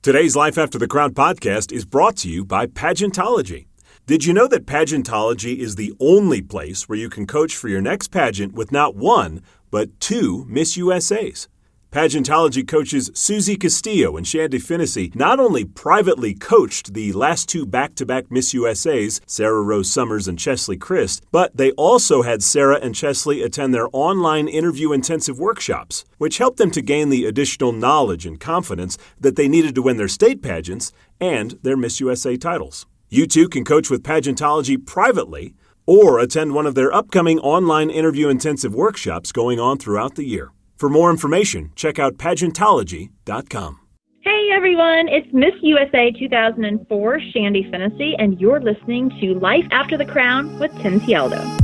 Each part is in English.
Today's Life After the Crown podcast is brought to you by Pageantology. Did you know that Pageantology is the only place where you can coach for your next pageant with not one, but two Miss USAs? Pageantology coaches Susie Castillo and Shandi Finnessey not only privately coached the last two back-to-back Miss USAs, Sarah Rose Summers and Chesley Christ, but they also had Sarah and Chesley attend their online interview intensive workshops, which helped them to gain the additional knowledge and confidence that they needed to win their state pageants and their Miss USA titles. You too can coach with Pageantology privately or attend one of their upcoming online interview intensive workshops going on throughout the year. For more information, check out Pageantology.com. Hey everyone, it's Miss USA 2004, Shandi Finnessey, and you're listening to Life After the Crown with Tim Tialdo.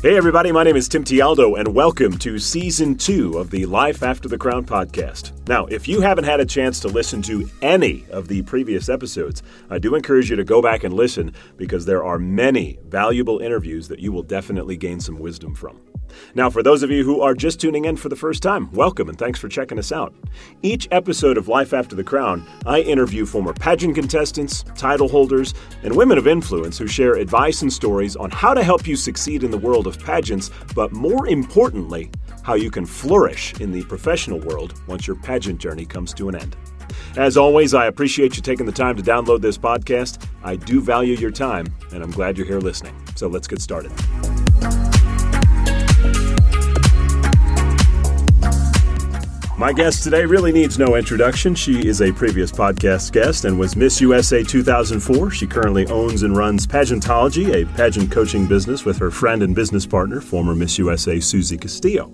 Hey everybody, my name is Tim Tialdo, and welcome to Season 2 of the Life After the Crown podcast. Now, if you haven't had a chance to listen to any of the previous episodes, I do encourage you to go back and listen because there are many valuable interviews that you will definitely gain some wisdom from. Now, for those of you who are just tuning in for the first time, welcome and thanks for checking us out. Each episode of Life After the Crown, I interview former pageant contestants, title holders, and women of influence who share advice and stories on how to help you succeed in the world of pageants, but more importantly, how you can flourish in the professional world once your pageant journey comes to an end. As always, I appreciate you taking the time to download this podcast. I do value your time, and I'm glad you're here listening. So let's get started. My guest today really needs no introduction. She is a previous podcast guest and was Miss USA 2004. She currently owns and runs Pageantology, a pageant coaching business with her friend and business partner, former Miss USA Susie Castillo.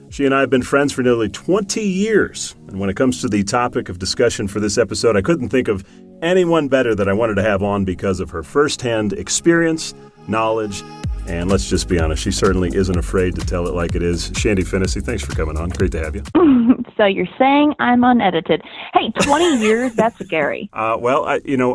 She and I have been friends for nearly 20 years. And when it comes to the topic of discussion for this episode, I couldn't think of anyone better that I wanted to have on because of her firsthand experience, knowledge, and let's just be honest, she certainly isn't afraid to tell it like it is. Shandi Finnessey, thanks for coming on. Great to have you. So you're saying I'm unedited. Hey, 20 years, that's scary. I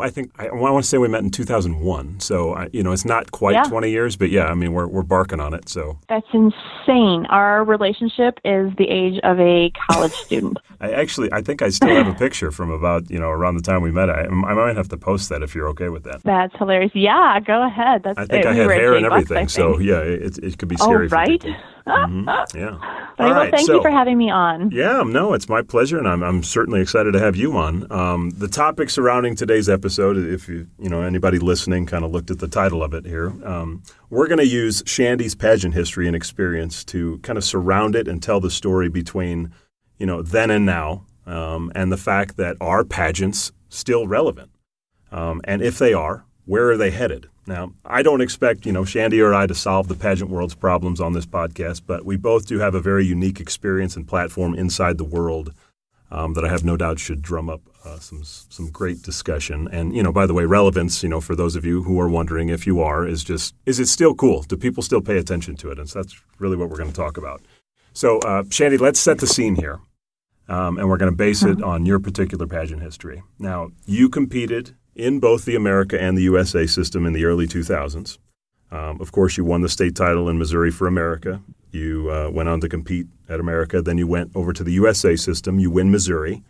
think I want to say we met in 2001. So, it's not quite 20 years, but yeah, I mean, we're barking on it. So that's insane. Our relationship is the age of a college student. I think I still have a picture from about, around the time we met. I might have to post that if you're okay with that. That's hilarious. Yeah, go ahead. I think I had hair and everything. So, yeah, it could be scary for people. Mm-hmm. Yeah. All right. Well, thank you for having me on. Yeah, no, it's my pleasure, and I'm certainly excited to have you on. The topic surrounding today's episode, if anybody listening kind of looked at the title of it here, we're going to use Shandi's pageant history and experience to kind of surround it and tell the story between, then and now, and the fact that are pageants still relevant? And if they are, where are they headed? Now, I don't expect, Shandi or I to solve the pageant world's problems on this podcast, but we both do have a very unique experience and platform inside the world that I have no doubt should drum up some great discussion. And, by the way, relevance, for those of you who are wondering if you are, is it still cool? Do people still pay attention to it? And so that's really what we're going to talk about. So, Shandi, let's set the scene here. And we're going to base it on your particular pageant history. Now, you competed in both the America and the USA system in the early 2000s. Of course, you won the state title in Missouri for America. You went on to compete at America. Then you went over to the USA system. You win Missouri.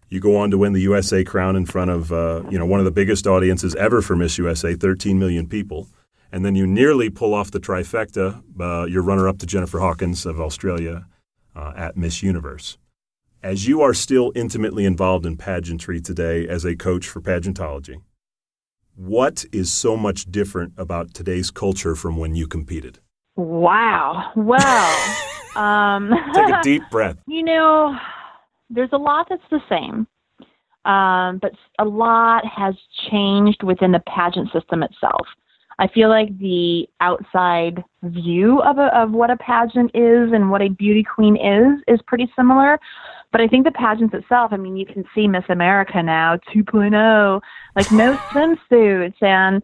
You go on to win the USA crown in front of one of the biggest audiences ever for Miss USA, 13 million people. And then you nearly pull off the trifecta. You're runner-up to Jennifer Hawkins of Australia at Miss Universe. As you are still intimately involved in pageantry today as a coach for Pageantology, what is so much different about today's culture from when you competed? Wow. Well, take a deep breath. There's a lot that's the same, but a lot has changed within the pageant system itself. I feel like the outside view of what a pageant is and what a beauty queen is pretty similar. But I think the pageants itself, you can see Miss America now 2.0, like no swimsuits, and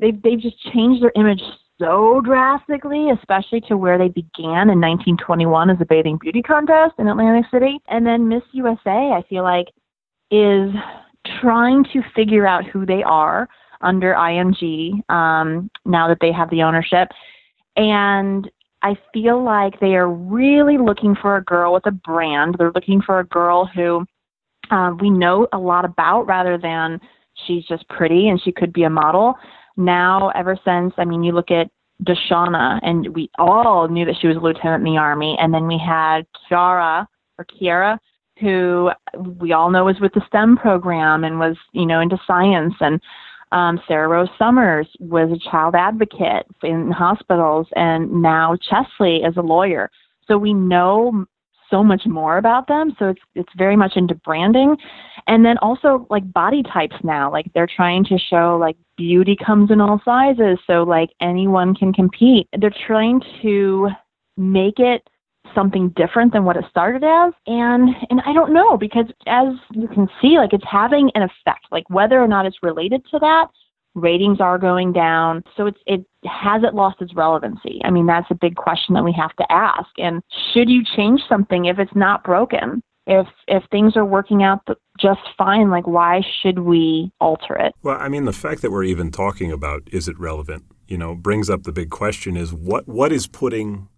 they've just changed their image so drastically, especially to where they began in 1921 as a bathing beauty contest in Atlantic City. And then Miss USA, I feel like, is trying to figure out who they are under IMG now that they have the ownership. And I feel like they are really looking for a girl with a brand. They're looking for a girl who we know a lot about rather than she's just pretty and she could be a model. Now, ever since, I mean, you look at Deshauna, and we all knew that she was a lieutenant in the Army. And then we had Kiara, who we all know was with the STEM program and was, into science. And Sarah Rose Summers was a child advocate in hospitals, and now Chesley is a lawyer. So we know so much more about them. So it's very much into branding. And then also like body types now, like they're trying to show like beauty comes in all sizes. So like anyone can compete. They're trying to make it something different than what it started as. And I don't know, because as you can see, like it's having an effect, like whether or not it's related to that, ratings are going down. So it hasn't lost its relevancy. I mean, that's a big question that we have to ask. And should you change something if it's not broken? If things are working out just fine, like why should we alter it? Well, I mean, the fact that we're even talking about is it relevant, brings up the big question is what is putting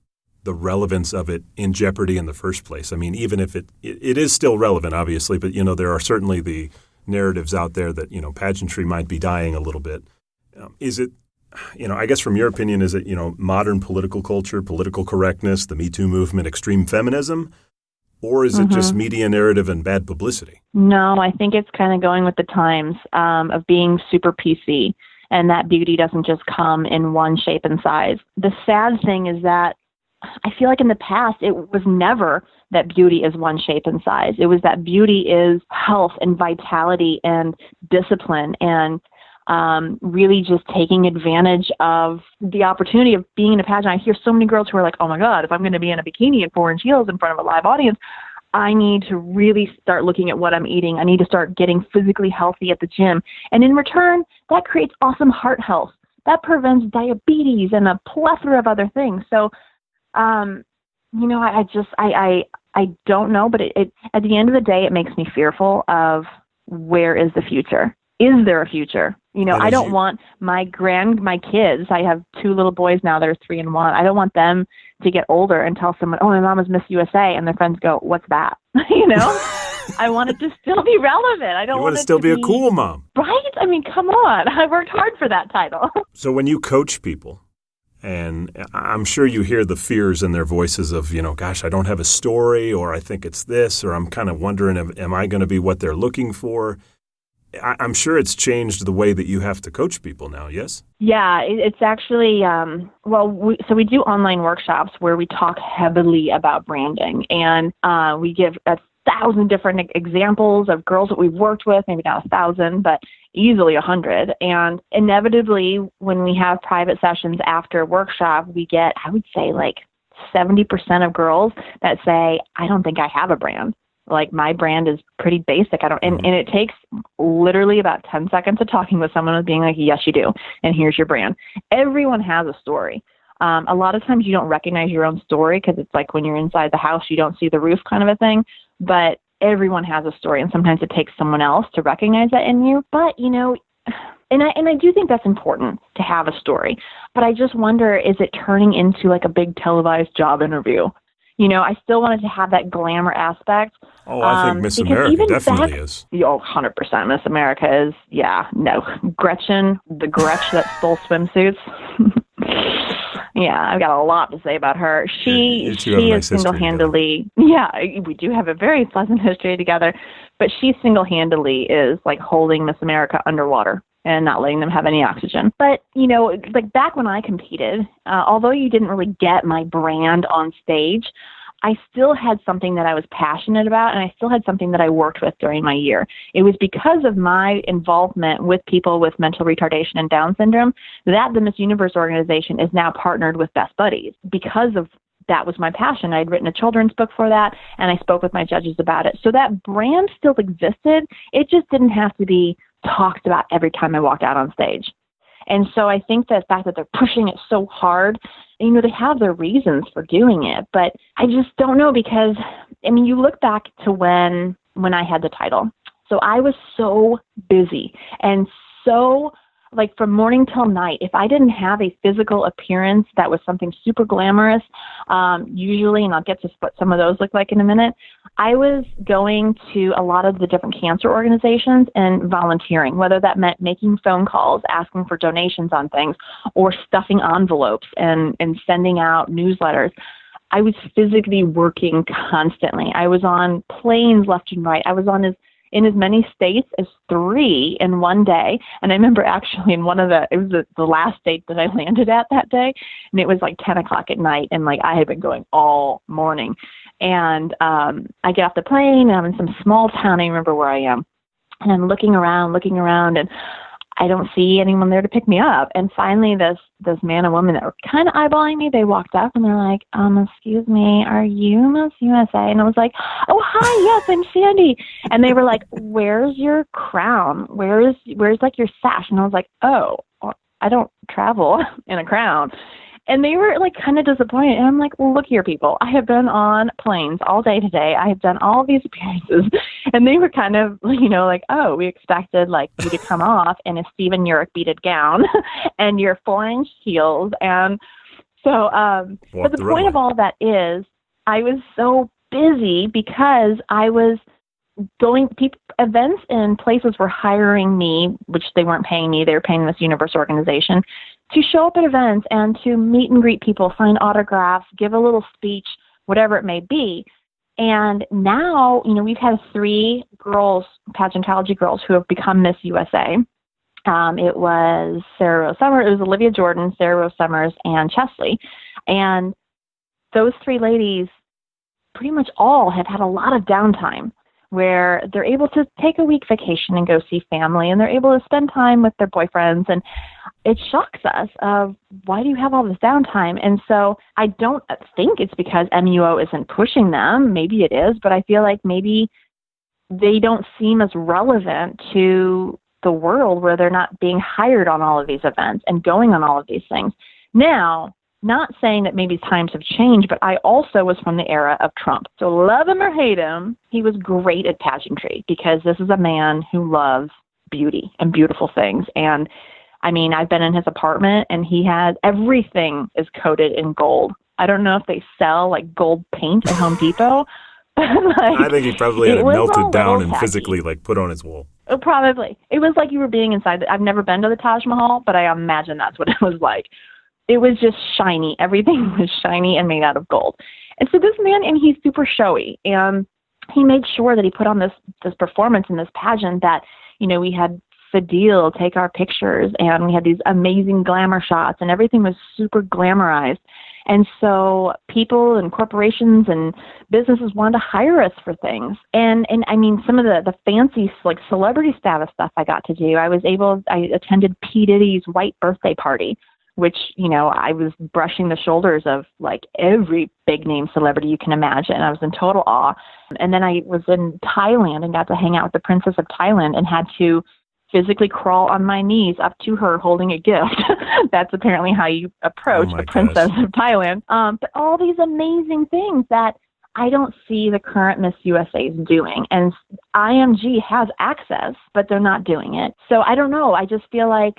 the relevance of it in jeopardy in the first place? I mean, even if it is still relevant, obviously, but, there are certainly the narratives out there that, pageantry might be dying a little bit. Is it, I guess from your opinion, is it, modern political culture, political correctness, the Me Too movement, extreme feminism, or is it just media narrative and bad publicity? No, I think it's kind of going with the times of being super PC, and that beauty doesn't just come in one shape and size. The sad thing is that I feel like in the past, it was never that beauty is one shape and size. It was that beauty is health and vitality and discipline and really just taking advantage of the opportunity of being in a pageant. I hear so many girls who are like, oh my God, if I'm going to be in a bikini and 4-inch heels in front of a live audience, I need to really start looking at what I'm eating. I need to start getting physically healthy at the gym. And in return, that creates awesome heart health. That prevents diabetes and a plethora of other things. So, I don't know, but it at the end of the day, it makes me fearful of where is the future? Is there a future? I don't want my kids, I have 2 little boys now that are 3 and 1. I don't want them to get older and tell someone, oh, my mom is Miss USA, and their friends go, what's that? I want it to still be relevant. I don't want it to still be a cool mom. Right? I mean, come on. I worked hard for that title. So when you coach people, and I'm sure you hear the fears in their voices of, gosh, I don't have a story, or I think it's this, or I'm kind of wondering, am I going to be what they're looking for? I'm sure it's changed the way that you have to coach people now, yes? Yeah, it's actually, we do online workshops where we talk heavily about branding, and we give 1,000 different examples of girls that we've worked with, maybe not 1,000, but easily 100. And inevitably, when we have private sessions after a workshop, we get, I would say, like 70% of girls that say, I don't think I have a brand. Like my brand is pretty basic. And it takes literally about 10 seconds of talking with someone and being like, yes, you do. And here's your brand. Everyone has a story. A lot of times you don't recognize your own story because it's like when you're inside the house, you don't see the roof kind of a thing. But everyone has a story, and sometimes it takes someone else to recognize that in you. But, and I do think that's important to have a story. But I just wonder, is it turning into like a big televised job interview? I still wanted to have that glamour aspect. Oh, I think Miss America definitely is. 100%. Miss America is, Gretchen, the Gretch that stole swimsuits. Yeah, I've got a lot to say about her. She is single-handedly, we do have a very pleasant history together, but she single-handedly is like holding Miss America underwater and not letting them have any oxygen. But, like back when I competed, although you didn't really get my brand on stage, I still had something that I was passionate about, and I still had something that I worked with during my year. It was because of my involvement with people with mental retardation and Down syndrome that the Miss Universe organization is now partnered with Best Buddies. Because of that was my passion. I'd written a children's book for that, and I spoke with my judges about it. So that brand still existed. It just didn't have to be talked about every time I walked out on stage. And so I think the fact that they're pushing it so hard, they have their reasons for doing it, but I just don't know because, you look back to when I had the title. So I was so busy and so like from morning till night, if I didn't have a physical appearance that was something super glamorous, usually, and I'll get to what some of those look like in a minute, I was going to a lot of the different cancer organizations and volunteering, whether that meant making phone calls, asking for donations on things, or stuffing envelopes and sending out newsletters. I was physically working constantly. I was on planes left and right. I was in as many states as 3 in one day. And I remember actually in it was the last state that I landed at that day, and it was like 10 o'clock at night, and like I had been going all morning. And I get off the plane, and I'm in some small town. I remember where I am. And I'm looking around, and I don't see anyone there to pick me up. And finally, this man and woman that were kind of eyeballing me, they walked up and they're like, excuse me, are you Miss USA? And I was like, oh, hi, yes, I'm Shandi. And they were like, where's your crown? Where's like your sash? And I was like, oh, well, I don't travel in a crown. And they were like kind of disappointed. And I'm like, well, look here, people. I have been on planes all day today. I have done all these appearances. And they were kind of, like, oh, we expected like you to come off in a Stephen Urich beaded gown and your 4-inch heels. And so, but the point of all that is I was so busy because I was events and places were hiring me, which they weren't paying me. They were paying this universe organization to show up at events and to meet and greet people, sign autographs, give a little speech, whatever it may be. And now, we've had 3 girls, pageantology girls, who have become Miss USA. It was Sarah Rose Summers, it was Olivia Jordan, Sarah Rose Summers, and Chesley. And those 3 ladies pretty much all have had a lot of downtime where they're able to take a week vacation and go see family, and they're able to spend time with their boyfriends. And it shocks us of, why do you have all this downtime? And so I don't think it's because MUO isn't pushing them. Maybe it is, but I feel like maybe they don't seem as relevant to the world where they're not being hired on all of these events and going on all of these things. Now, not saying that maybe times have changed, but I also was from the era of Trump. So love him or hate him, he was great at pageantry because this is a man who loves beauty and beautiful things. And I mean, I've been in his apartment and he has everything is coated in gold. I don't know if they sell like gold paint at Home Depot. But like, I think he probably had it melted down and physically like put on his wall. Probably. It was like you were being inside. I've never been to the Taj Mahal, but I imagine that's what it was like. It was just shiny. Everything was shiny and made out of gold. And so this man, and he's super showy, and he made sure that he put on this performance in this pageant that, we had Fadil take our pictures, and we had these amazing glamour shots, and everything was super glamorized. And so people and corporations and businesses wanted to hire us for things. And I mean, some of the fancy like celebrity status stuff I got to do, I attended P. Diddy's white birthday party, which, I was brushing the shoulders of like every big name celebrity you can imagine. I was in total awe. And then I was in Thailand and got to hang out with the Princess of Thailand and had to physically crawl on my knees up to her holding a gift. That's apparently how you approach the Princess of Thailand. But all these amazing things that I don't see the current Miss USA's doing. And IMG has access, but they're not doing it. So I don't know. I just feel like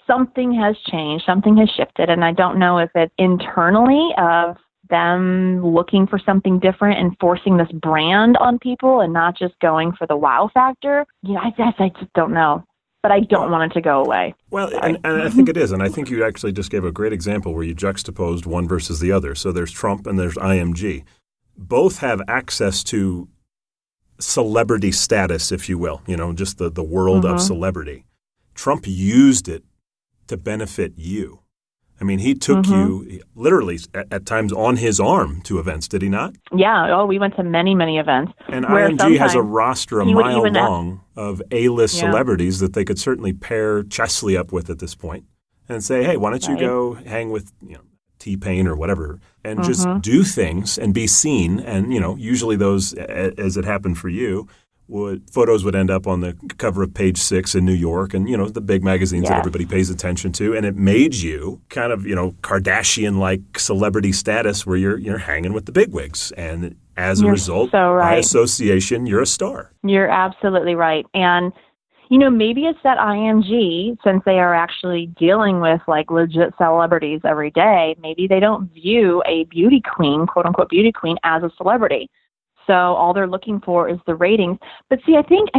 something has changed, something has shifted, and I don't know if it's internally of them looking for something different and forcing this brand on people and not just going for the wow factor. I just don't know. But I don't want it to go away. Well, and I think it is. And I think you actually just gave a great example where you juxtaposed one versus the other. So there's Trump and there's IMG. Both have access to celebrity status, if you will, just the world of celebrity. Trump used it to benefit you. I mean, he took you literally at times on his arm to events, did he not? Yeah. Oh, we went to many, many events. And IMG has a roster a mile long of A-list celebrities that they could certainly pair Chesley up with at this point and say, hey, why don't you go hang with T-Pain or whatever and just do things and be seen. And, usually those, as it happened for you, photos would end up on the cover of Page 6 in New York and, the big magazines that everybody pays attention to. And it made you kind of, Kardashian-like celebrity status where you're hanging with the bigwigs. And as a result, by association, you're a star. You're absolutely right. And, Maybe it's that IMG, since they are actually dealing with like legit celebrities every day, maybe they don't view a beauty queen, quote unquote beauty queen, as a celebrity. So all they're looking for is the ratings. But see, I think,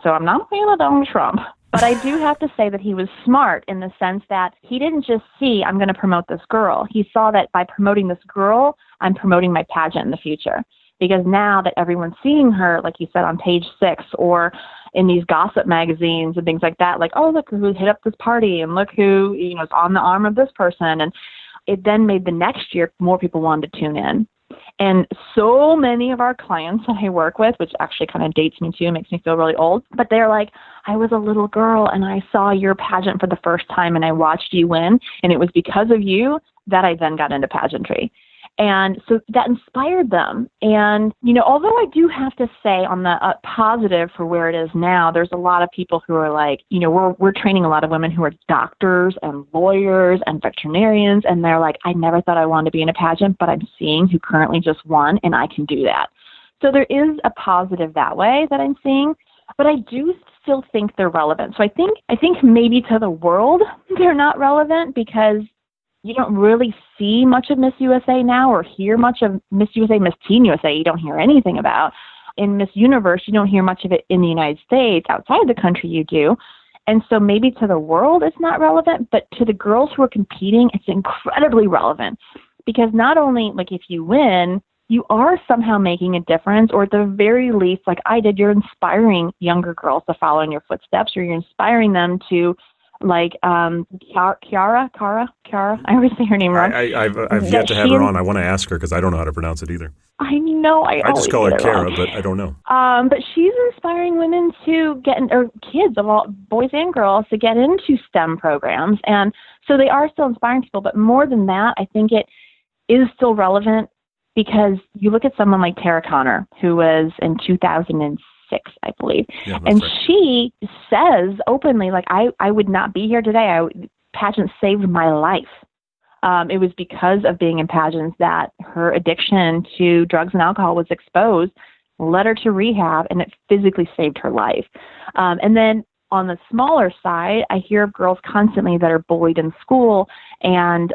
so I'm not a fan of Donald Trump, but I do have to say that he was smart in the sense that he didn't just see, I'm going to promote this girl. He saw that by promoting this girl, I'm promoting my pageant in the future. Because now that everyone's seeing her, like you said, on page 6 or in these gossip magazines and things like that, like, oh, look who hit up this party and look who, is on the arm of this person. And it then made the next year more people wanted to tune in. And so many of our clients that I work with, which actually kind of dates me too, makes me feel really old, but they're like, I was a little girl and I saw your pageant for the first time and I watched you win. And it was because of you that I then got into pageantry. And so that inspired them. And, although I do have to say on the positive for where it is now, there's a lot of people who are like, we're training a lot of women who are doctors and lawyers and veterinarians. And they're like, I never thought I wanted to be in a pageant, but I'm seeing who currently just won and I can do that. So there is a positive that way that I'm seeing, but I do still think they're relevant. So I think maybe to the world, they're not relevant because you don't really see much of Miss USA now or hear much of Miss USA, Miss Teen USA. You don't hear anything about. In Miss Universe, you don't hear much of it in the United States. Outside the country, you do. And so maybe to the world, it's not relevant, but to the girls who are competing, it's incredibly relevant because not only, like, if you win, you are somehow making a difference, or at the very least, like I did, you're inspiring younger girls to follow in your footsteps, or you're inspiring them to, like Kiara, I always say her name wrong. I've yet to have her on. I want to ask her because I don't know how to pronounce it either. I know. I just call her Kara, but I don't know. But she's inspiring women to or kids of all, boys and girls, to get into STEM programs. And so they are still inspiring people. But more than that, I think it is still relevant because you look at someone like Tara Conner, who was in 2006, I believe. Yeah, and right. She says openly, like, I would not be here today. Pageants saved my life. It was because of being in pageants that her addiction to drugs and alcohol was exposed, led her to rehab, and it physically saved her life. And then on the smaller side, I hear of girls constantly that are bullied in school and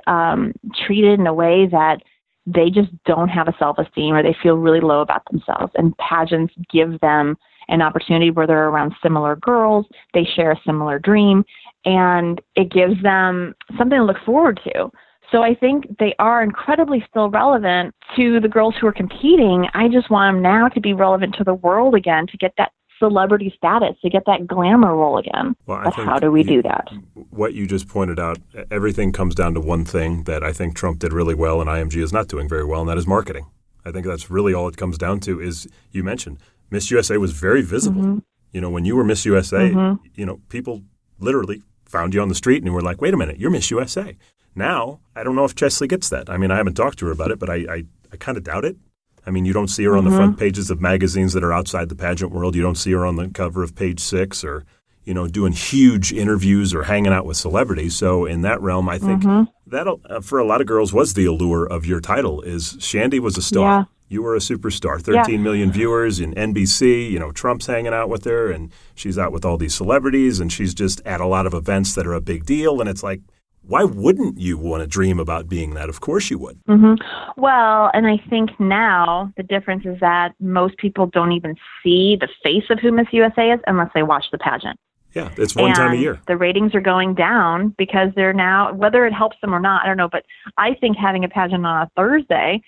treated in a way that they just don't have a self-esteem or they feel really low about themselves. And pageants give them an opportunity where they're around similar girls, they share a similar dream, and it gives them something to look forward to. So I think they are incredibly still relevant to the girls who are competing. I just want them now to be relevant to the world again, to get that celebrity status, to get that glamour role again. Well, but how do we do that? What you just pointed out, everything comes down to one thing that I think Trump did really well and IMG is not doing very well, and that is marketing. I think that's really all it comes down to is, you mentioned, Miss USA was very visible. Mm-hmm. When you were Miss USA, mm-hmm. People literally found you on the street and were like, wait a minute, you're Miss USA. Now, I don't know if Chesley gets that. I mean, I haven't talked to her about it, but I kind of doubt it. I mean, you don't see her on the front pages of magazines that are outside the pageant world. You don't see her on the cover of page 6 or, doing huge interviews or hanging out with celebrities. So in that realm, I think that for a lot of girls was the allure of your title is Shandi was a star. Yeah. You were a superstar. 13 million viewers in NBC. Trump's hanging out with her and she's out with all these celebrities and she's just at a lot of events that are a big deal. And it's like, why wouldn't you want to dream about being that? Of course you would. Mm-hmm. Well, and I think now the difference is that most people don't even see the face of who Miss USA is unless they watch the pageant. Yeah, it's one time a year. The ratings are going down because they're now, whether it helps them or not, I don't know, but I think having a pageant on a Thursday,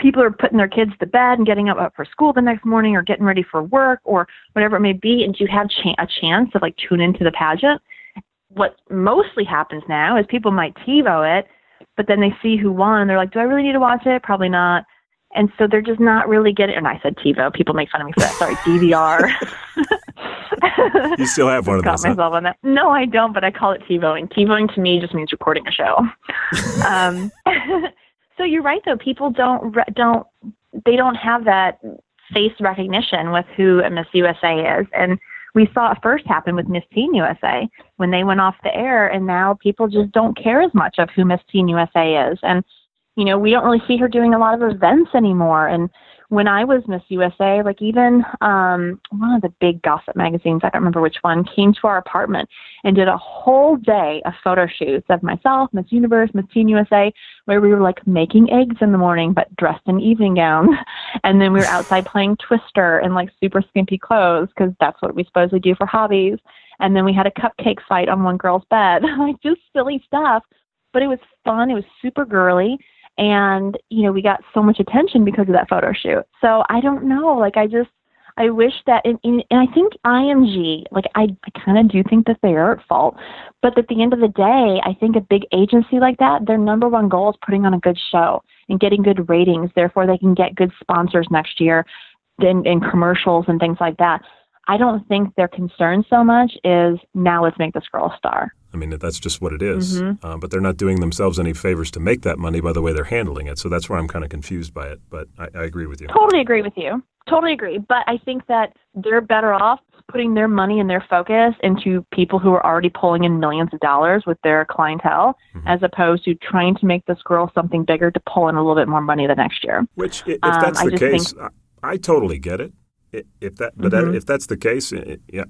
people are putting their kids to bed and getting up for school the next morning or getting ready for work or whatever it may be, and you have a chance to tune into the pageant. What mostly happens now is people might TiVo it, but then they see who won. They're like, do I really need to watch it? Probably not. And so they're just not really getting, and I said TiVo. People make fun of me for that. Sorry, DVR. You still have one of those, Got myself on that. No, I don't, but I call it TiVoing. TiVoing to me just means recording a show. So you're right, though. People don't have that face recognition with who a Miss USA is. And we saw it first happen with Miss Teen USA when they went off the air, and now people just don't care as much of who Miss Teen USA is. And, we don't really see her doing a lot of events anymore. And when I was Miss USA, like even one of the big gossip magazines, I don't remember which one, came to our apartment and did a whole day of photo shoots of myself, Miss Universe, Miss Teen USA, where we were like making eggs in the morning, but dressed in evening gowns. And then we were outside playing Twister in like super skimpy clothes because that's what we supposedly do for hobbies. And then we had a cupcake fight on one girl's bed, like just silly stuff. But it was fun. It was super girly. And, you know, we got so much attention because of that photo shoot. So I don't know. Like, I wish that, and I think IMG, like, I kind of do think that they are at fault. But at the end of the day, I think a big agency like that, their number one goal is putting on a good show and getting good ratings. Therefore, they can get good sponsors next year in commercials and things like that. I don't think their concern so much is, now let's make this girl a star. I mean, that's just what it is. But they're not doing themselves any favors to make that money by the way they're handling it. So that's where I'm kind of confused by it. But I agree with you. Totally agree with you. Totally agree. But I think that they're better off putting their money and their focus into people who are already pulling in millions of dollars with their clientele, as opposed to trying to make this girl something bigger to pull in a little bit more money the next year. Which, if that's the case, I totally get it. If that's the case,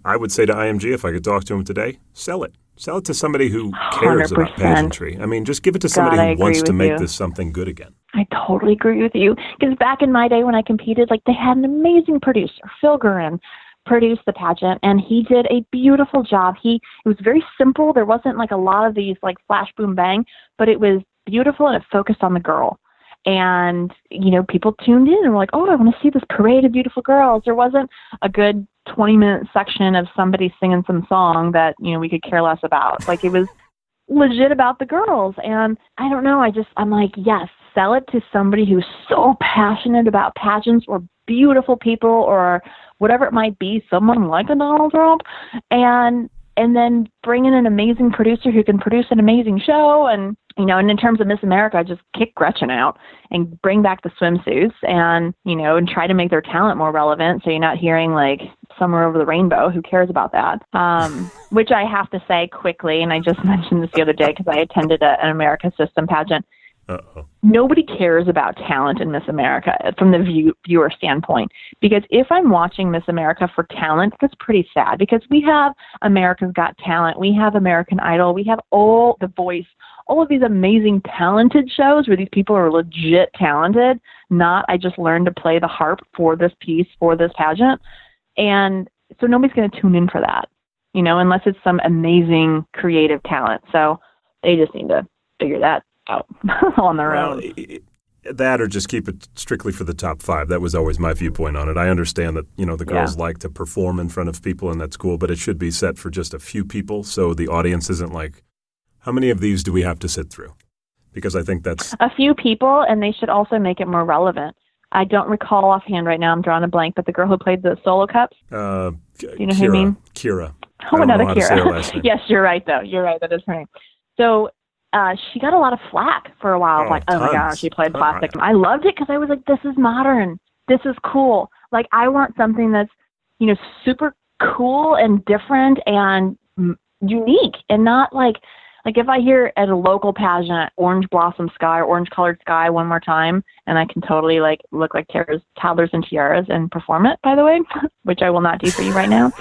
I would say to IMG, if I could talk to him today, sell it. Sell it to somebody who cares 100%. About pageantry. I mean, just give it to somebody who wants to make this something good again. I totally agree with you. Because back in my day when I competed, like, they had an amazing producer, Phil Gurin, produced the pageant, and he did a beautiful job. It was very simple. There wasn't like a lot of these like flash, boom, bang, but it was beautiful and it focused on the girl. And, you know, people tuned in and were like, oh, I want to see this parade of beautiful girls. There wasn't a good 20-minute section of somebody singing some song that, you know, we could care less about. Like, it was legit about the girls. And I don't know, I'm like, yes, sell it to somebody who's so passionate about pageants or beautiful people or whatever it might be, someone like a Donald Trump, and then bring in an amazing producer who can produce an amazing show. And, you know, and in terms of Miss America, just kick Gretchen out and bring back the swimsuits and, you know, and try to make their talent more relevant. So you're not hearing like Somewhere Over the Rainbow. Who cares about that? Which I have to say quickly, and I just mentioned this the other day because I attended an America System pageant. Uh-oh. Nobody cares about talent in Miss America from the viewer standpoint. Because if I'm watching Miss America for talent, that's pretty sad. Because we have America's Got Talent, we have American Idol, we have all The Voice, all of these amazing talented shows where these people are legit talented, not I just learned to play the harp for this piece, for this pageant. And so nobody's going to tune in for that, you know, unless it's some amazing creative talent. So they just need to figure that out on their own. That or just keep it strictly for the top five. That was always my viewpoint on it. I understand that, you know, the girls like to perform in front of people, and that's cool, but it should be set for just a few people so the audience isn't like, how many of these do we have to sit through? Because I think that's... a few people, and they should also make it more relevant. I don't recall offhand right now. I'm drawing a blank, but the girl who played the solo cups? You know who I mean? Kira. Oh, another Kira. Yes, you're right, though. You're right. That is her name. So she got a lot of flack for a while. Like, oh my gosh, she played plastic. I loved it because I was like, this is modern. This is cool. Like, I want something that's, you know, super cool and different and unique, and not like if I hear at a local pageant, Orange Blossom Sky or Orange Colored Sky one more time, and I can totally like look like Toddlers and Tiaras and perform it, by the way, which I will not do for you right now.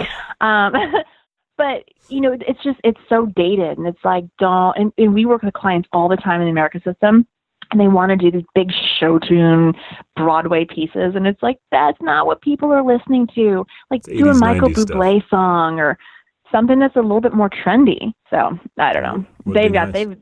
But, you know, it's so dated, and it's like, and we work with clients all the time in the America System, and they want to do these big show tune Broadway pieces, and it's like, that's not what people are listening to. Like, do a Michael Bublé song or something that's a little bit more trendy. So I don't know.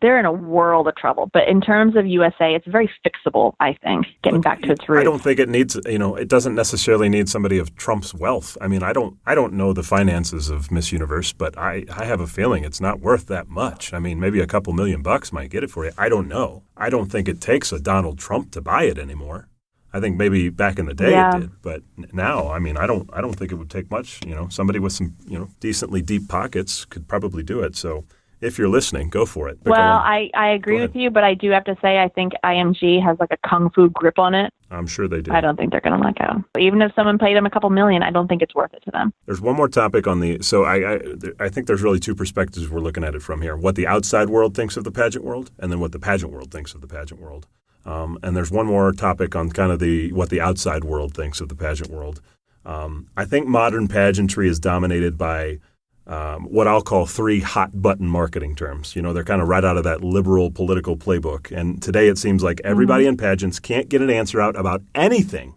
They're in a world of trouble. But in terms of USA, it's very fixable, I think, getting back to its roots. I don't think it needs, you know, it doesn't necessarily need somebody of Trump's wealth. I mean, I don't know the finances of Miss Universe, but I have a feeling it's not worth that much. I mean, maybe a couple $1 million might get it for you. I don't know. I don't think it takes a Donald Trump to buy it anymore. I think maybe back in the day it did, but now, I mean, I don't think it would take much. You know, somebody with some, you know, decently deep pockets could probably do it. So if you're listening, go for it. Well, I agree with you, but I do have to say I think IMG has like a kung fu grip on it. I'm sure they do. I don't think they're going to let go. Even if someone paid them a couple million, I don't think it's worth it to them. There's one more topic on the, so I think there's really two perspectives we're looking at it from here. What the outside world thinks of the pageant world, and then what the pageant world thinks of the pageant world. And there's one more topic on kind of what the outside world thinks of the pageant world. I think modern pageantry is dominated by what I'll call 3 hot-button marketing terms. They're kind of right out of that liberal political playbook. And today it seems like everybody in pageants can't get an answer out about anything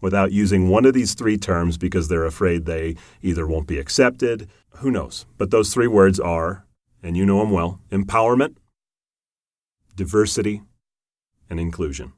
without using one of these 3 terms because they're afraid they either won't be accepted. Who knows? But those 3 words are, and you know them well, empowerment, diversity, and inclusion.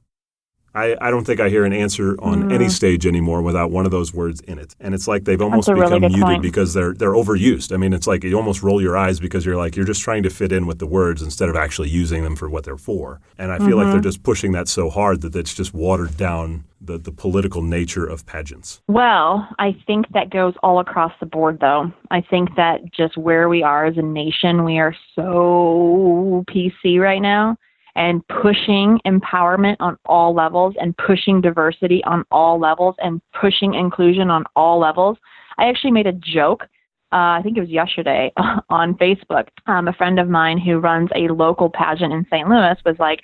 I don't think I hear an answer on any stage anymore without one of those words in it. And it's like they've almost become muted because they're overused. I mean, it's like you almost roll your eyes because you're just trying to fit in with the words instead of actually using them for what they're for. And I feel like they're just pushing that so hard that it's just watered down the political nature of pageants. Well, I think that goes all across the board, though. I think that just where we are as a nation, we are so PC right now. And pushing empowerment on all levels and pushing diversity on all levels and pushing inclusion on all levels. I actually made a joke, I think it was yesterday, on Facebook. A friend of mine who runs a local pageant in St. Louis was like,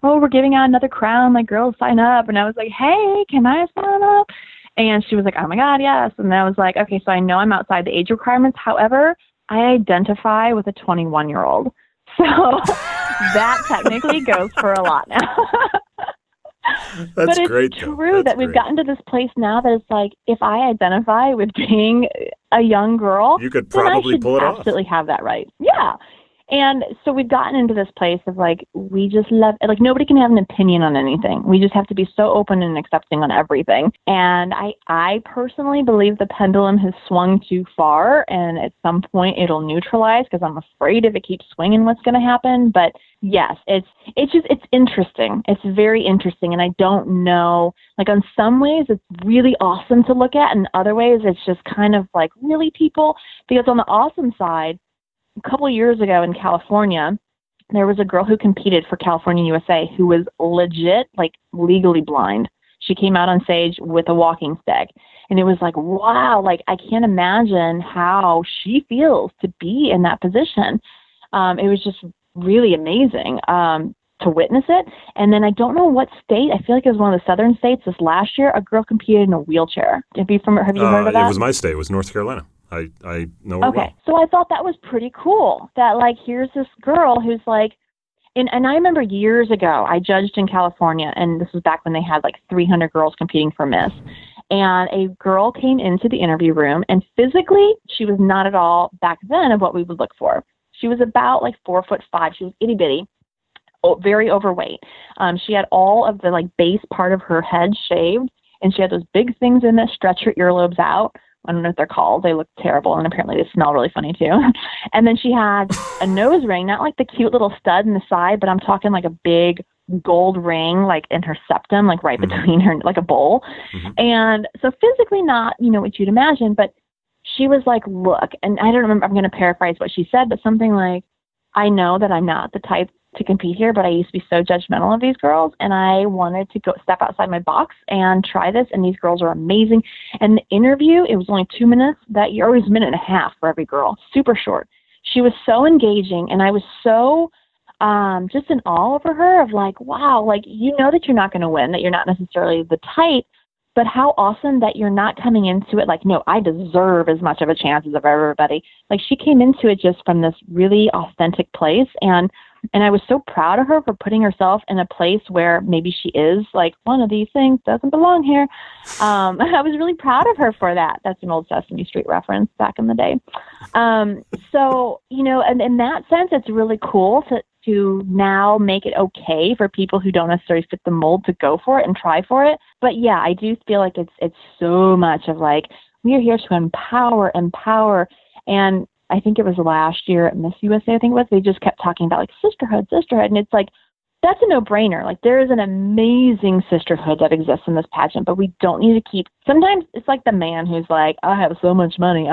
oh, we're giving out another crown, like girls sign up. And I was like, hey, can I sign up? And she was like, oh my God, yes. And I was like, okay, so I know I'm outside the age requirements. However, I identify with a 21-year-old. So that technically goes for a lot now. That's but great. It's true that we've gotten to this place now that it's like, if I identify with being a young girl, you could probably pull it off. Absolutely have that right. Yeah. And so we've gotten into this place of like, we just love, like nobody can have an opinion on anything. We just have to be so open and accepting on everything. And I personally believe the pendulum has swung too far, and at some point it'll neutralize because I'm afraid if it keeps swinging, what's going to happen. But yes, it's interesting. It's very interesting. And I don't know, like on some ways it's really awesome to look at, and other ways it's just kind of like, really, people? Because on the awesome side, a couple of years ago in California, there was a girl who competed for California USA who was legit, like legally blind. She came out on stage with a walking stick. And it was like, wow, like I can't imagine how she feels to be in that position. It was just really amazing to witness it. And then I don't know what state, I feel like it was one of the southern states this last year, a girl competed in a wheelchair. Have you heard of that? It was my state. It was North Carolina. I know her well. So I thought that was pretty cool that like here's this girl who's like, and I remember years ago I judged in California, and this was back when they had like 300 girls competing for Miss, and a girl came into the interview room, and physically she was not at all back then of what we would look for. She was about like 4'5". She was itty bitty, very overweight. She had all of the like base part of her head shaved, and she had those big things in that stretch her earlobes out. I don't know what they're called. They look terrible, and apparently they smell really funny too. And then she had a nose ring, not like the cute little stud in the side, but I'm talking like a big gold ring, like in her septum, like right between her, like a bowl. And so physically not, what you'd imagine, but she was like, look, and I don't remember, I'm going to paraphrase what she said, but something like, I know that I'm not the type to compete here, but I used to be so judgmental of these girls, and I wanted to go step outside my box and try this, and these girls are amazing. And the interview, it was only 2 minutes that year, or it was a minute and a half for every girl, super short. She was so engaging, and I was so just in awe over her of like, wow, like, that you're not going to win, that you're not necessarily the type, but how awesome that you're not coming into it like, no, I deserve as much of a chance as everybody. Like, she came into it just from this really authentic place, and I was so proud of her for putting herself in a place where maybe she is like, one of these things doesn't belong here. I was really proud of her for that. That's an old Sesame Street reference back in the day. So, and in that sense, it's really cool to now make it okay for people who don't necessarily fit the mold to go for it and try for it. But yeah, I do feel like it's so much of like, we are here to empower. And I think it was last year at Miss USA, they just kept talking about like sisterhood. And it's like, that's a no-brainer. Like, there is an amazing sisterhood that exists in this pageant, but we don't need to keep, sometimes it's like the man who's like, I have so much money.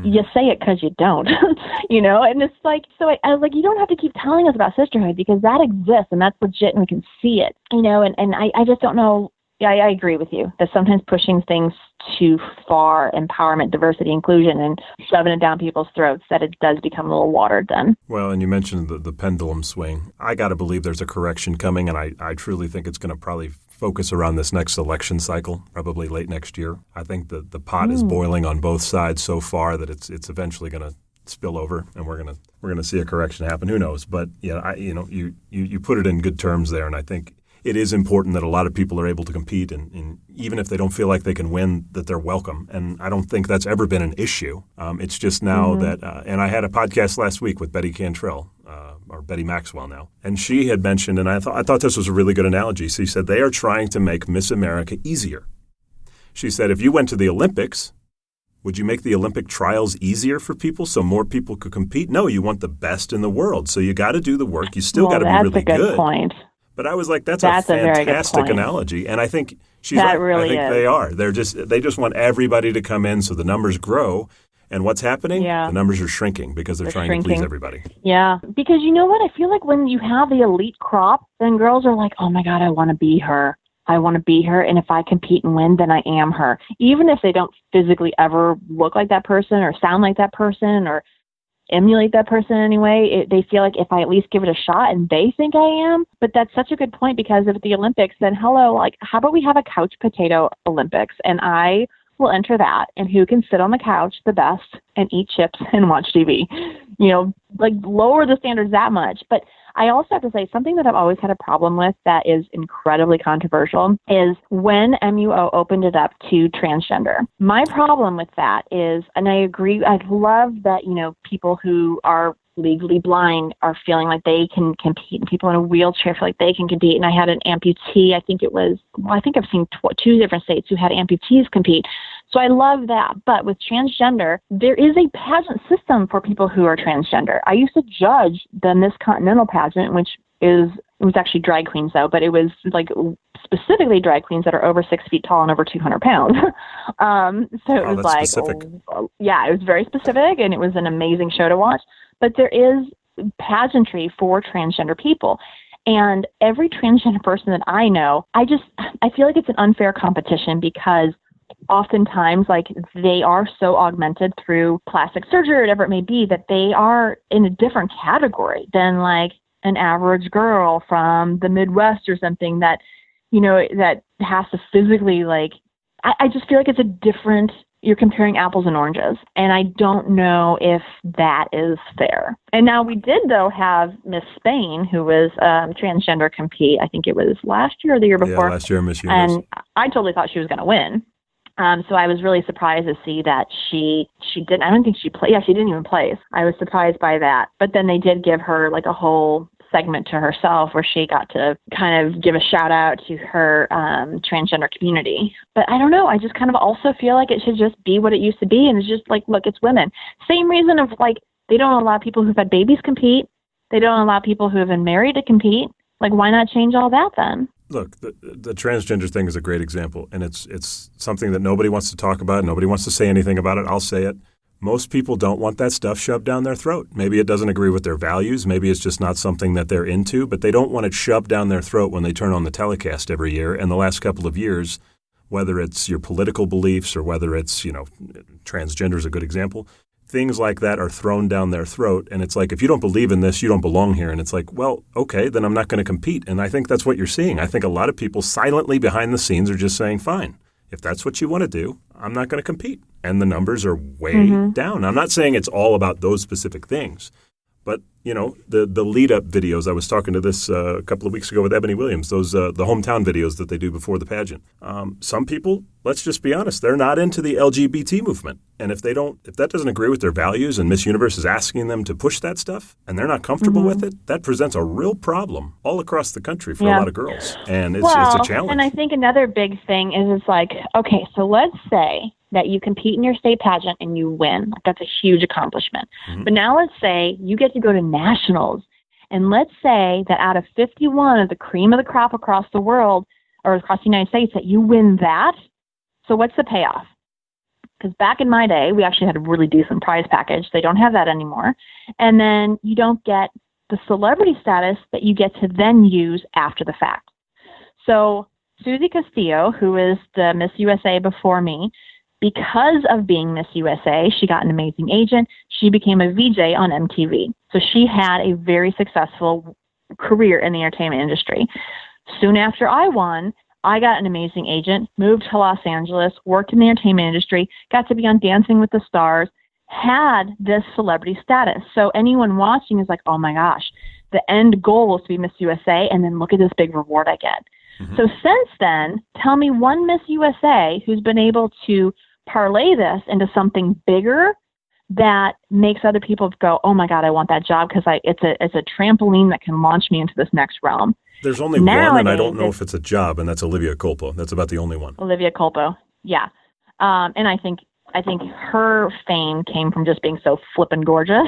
You say it because you don't, and it's like, so I was like, you don't have to keep telling us about sisterhood because that exists and that's legit and we can see it, and I just don't know Yeah, I agree with you that sometimes pushing things too far, empowerment, diversity, inclusion, and shoving it down people's throats, that it does become a little watered then. Well, and you mentioned the pendulum swing. I got to believe there's a correction coming, and I truly think it's going to probably focus around this next election cycle, probably late next year. I think the pot is boiling on both sides so far that it's eventually going to spill over, and we're gonna see a correction happen. Who knows? But yeah, you put it in good terms there, and I think it is important that a lot of people are able to compete, and even if they don't feel like they can win, that they're welcome. And I don't think that's ever been an issue. It's just now that, and I had a podcast last week with Betty Cantrell, or Betty Maxwell now, and she had mentioned, and I thought this was a really good analogy. She said they are trying to make Miss America easier. She said if you went to the Olympics, would you make the Olympic trials easier for people so more people could compete? No, you want the best in the world, so you got to do the work. You still got to be really good. That's a good point. But I was like, that's a fantastic analogy, and I think she's right. Really I think they are. They just want everybody to come in so the numbers grow. And what's happening? Yeah. The numbers are shrinking because they're trying to please everybody. Yeah, because you know what? I feel like when you have the elite crop, then girls are like, oh my God, I want to be her. I want to be her, and if I compete and win, then I am her. Even if they don't physically ever look like that person or sound like that person or emulate that person anyway, they feel like if I at least give it a shot and they think I am. But that's such a good point, because if the Olympics, then hello, like how about we have a couch potato Olympics, and I will enter that, and who can sit on the couch the best and eat chips and watch TV, like lower the standards that much. But I also have to say something that I've always had a problem with that is incredibly controversial is when MUO opened it up to transgender. My problem with that is, and I agree, I love that, people who are legally blind are feeling like they can compete, and people in a wheelchair feel like they can compete. And I had an amputee, I think I've seen two different states who had amputees compete. So I love that. But with transgender, there is a pageant system for people who are transgender. I used to judge the Miss Continental pageant, it was actually drag queens though, but it was like specifically drag queens that are over 6 feet tall and over 200 pounds. So it was like, it was very specific, and it was an amazing show to watch. But there is pageantry for transgender people. And every transgender person that I know, I feel like it's an unfair competition, because oftentimes, like, they are so augmented through plastic surgery or whatever it may be, that they are in a different category than like an average girl from the Midwest or something that, that has to physically, like, I just feel like it's a different, you're comparing apples and oranges. And I don't know if that is fair. And now we did, though, have Miss Spain, who was transgender, compete. I think it was last year or the year before. Yeah, last year, Miss Universe. And I totally thought she was going to win. So I was really surprised to see that she didn't. I don't think she played. Yeah, she didn't even place. I was surprised by that. But then they did give her like a whole segment to herself where she got to kind of give a shout out to her transgender community. But I don't know. I just kind of also feel like it should just be what it used to be. And it's just like, look, it's women. Same reason of like, they don't allow people who've had babies compete. They don't allow people who have been married to compete. Like, why not change all that then? Look, the transgender thing is a great example, and it's something that nobody wants to talk about. Nobody wants to say anything about it. I'll say it. Most people don't want that stuff shoved down their throat. Maybe it doesn't agree with their values. Maybe it's just not something that they're into, but they don't want it shoved down their throat when they turn on the telecast every year. And the last couple of years, whether it's your political beliefs or whether it's, transgender is a good example, things like that are thrown down their throat. And it's like, if you don't believe in this, you don't belong here. And it's like, well, okay, then I'm not going to compete. And I think that's what you're seeing. I think a lot of people silently behind the scenes are just saying, fine, if that's what you want to do, I'm not going to compete. And the numbers are way down. I'm not saying it's all about those specific things. But, the lead-up videos, I was talking to this a couple of weeks ago with Ebony Williams, those the hometown videos that they do before the pageant. Some people, let's just be honest, they're not into the LGBT movement. And if that doesn't agree with their values and Miss Universe is asking them to push that stuff and they're not comfortable with it, that presents a real problem all across the country for a lot of girls. And it's a challenge. And I think another big thing is it's like, okay, so let's say that you compete in your state pageant and you win. That's a huge accomplishment. But now let's say you get to go to nationals. And let's say that out of 51 of the cream of the crop across the world or across the United States that you win that. So what's the payoff? Because back in my day, we actually had a really decent prize package. They don't have that anymore. And then you don't get the celebrity status that you get to then use after the fact. So Susie Castillo, who is the Miss USA before me, because of being Miss USA, she got an amazing agent. She became a VJ on MTV. So she had a very successful career in the entertainment industry. Soon after I won, I got an amazing agent, moved to Los Angeles, worked in the entertainment industry, got to be on Dancing with the Stars, had this celebrity status. So anyone watching is like, oh my gosh, the end goal was to be Miss USA, and then look at this big reward I get. Mm-hmm. So since then, tell me one Miss USA who's been able to parlay this into something bigger that makes other people go, oh my God, I want that job, because it's a trampoline that can launch me into this next realm. There's only one, and I don't know if it's a job, and that's Olivia Culpo. That's about the only one. Olivia Culpo, yeah. And I think her fame came from just being so flippin' gorgeous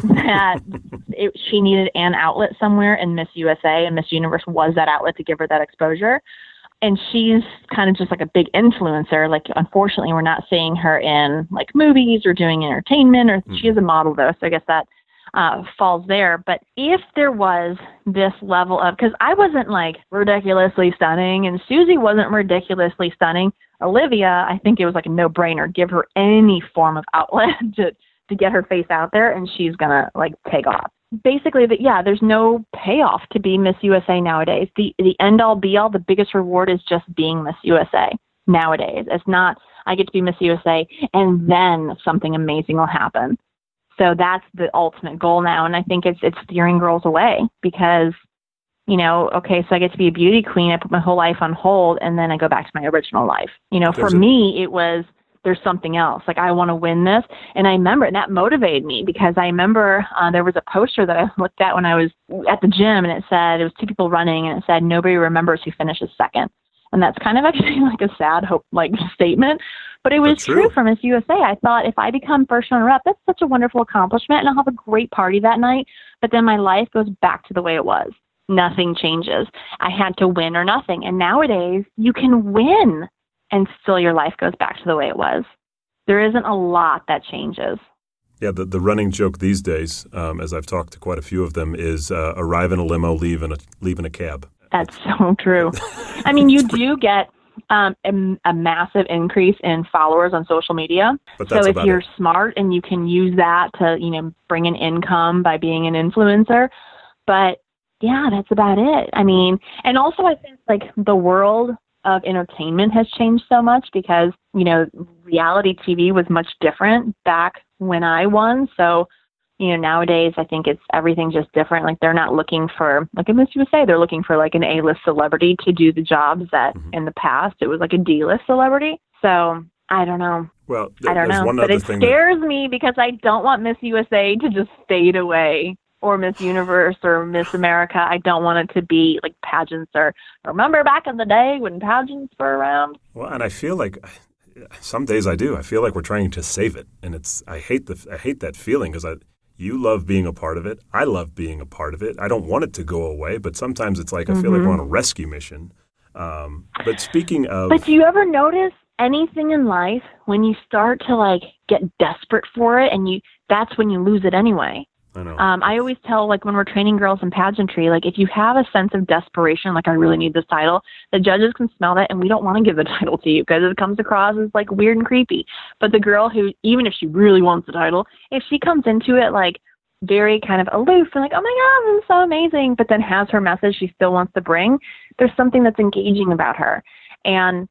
that she needed an outlet somewhere, and Miss USA and Miss Universe was that outlet to give her that exposure. And she's kind of just like a big influencer. Like, unfortunately, we're not seeing her in like movies or doing entertainment, or she is a model though, so I guess that falls there. But if there was this level of, because I wasn't like ridiculously stunning, and Susie wasn't ridiculously stunning. Olivia, I think it was like a no-brainer. Give her any form of outlet to get her face out there, and she's gonna like take off. Basically, there's no payoff to be Miss USA nowadays. The end-all, be-all, the biggest reward is just being Miss USA nowadays. It's not, I get to be Miss USA, and then something amazing will happen. So that's the ultimate goal now, and I think it's steering girls away because, you know, okay, so I get to be a beauty queen. I put my whole life on hold, and then I go back to my original life. You know, for me, it was, there's something else. Like, I want to win this. And I remember, and that motivated me because I remember there was a poster that I looked at when I was at the gym, and it said, it was two people running, and it said, nobody remembers who finishes second. And that's kind of actually like a sad statement, but it was true for Miss USA. I thought, if I become first runner-up, that's such a wonderful accomplishment, and I'll have a great party that night. But then my life goes back to the way it was. Nothing changes. I had to win or nothing. And nowadays, you can win, and still your life goes back to the way it was. There isn't a lot that changes. Yeah, the running joke these days, as I've talked to quite a few of them, is arrive in a limo, leave in a cab. That's so true. I mean, you do get a massive increase in followers on social media. But so if you're smart and you can use that to, you know, bring in income by being an influencer. But yeah, that's about it. I mean, and also I think like the world of entertainment has changed so much because, you know, reality TV was much different back when I won. So, you know, nowadays I think everything's just different. Like, they're not looking for, like in Miss USA, they're looking for like an A-list celebrity to do the jobs that in the past it was like a D-list celebrity. So I don't know. Well, I don't know. But it scares me because I don't want Miss USA to just fade away, or Miss Universe or Miss America. I don't want it to be like pageants, or remember back in the day when pageants were around. Well, and I feel like some days I do. I feel like we're trying to save it, and I hate that feeling because you love being a part of it. I love being a part of it. I don't want it to go away, but sometimes it's like I feel like we're on a rescue mission. But speaking of... But do you ever notice anything in life when you start to like get desperate for it, and that's when you lose it anyway? I know. I always tell, like, when we're training girls in pageantry, like, if you have a sense of desperation, like, I really need this title, the judges can smell that, and we don't want to give the title to you because it comes across as, like, weird and creepy. But the girl who, even if she really wants the title, if she comes into it, like, very kind of aloof and like, oh, my God, this is so amazing, but then has her message she still wants to bring, there's something that's engaging about her. And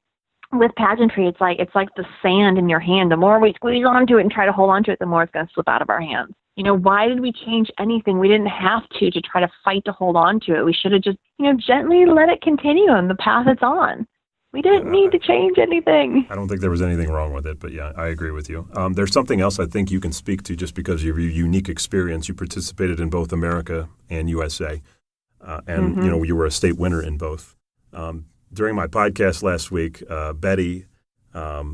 with pageantry, it's like the sand in your hand. The more we squeeze onto it and try to hold onto it, the more it's going to slip out of our hands. You know, why did we change anything? We didn't have to try to fight to hold on to it. We should have just, you know, gently let it continue on the path it's on. We didn't need to change anything. I don't think there was anything wrong with it, but yeah, I agree with you. There's something else I think you can speak to just because of your unique experience. You participated in both America and USA, and, you know, you were a state winner in both. During my podcast last week, Betty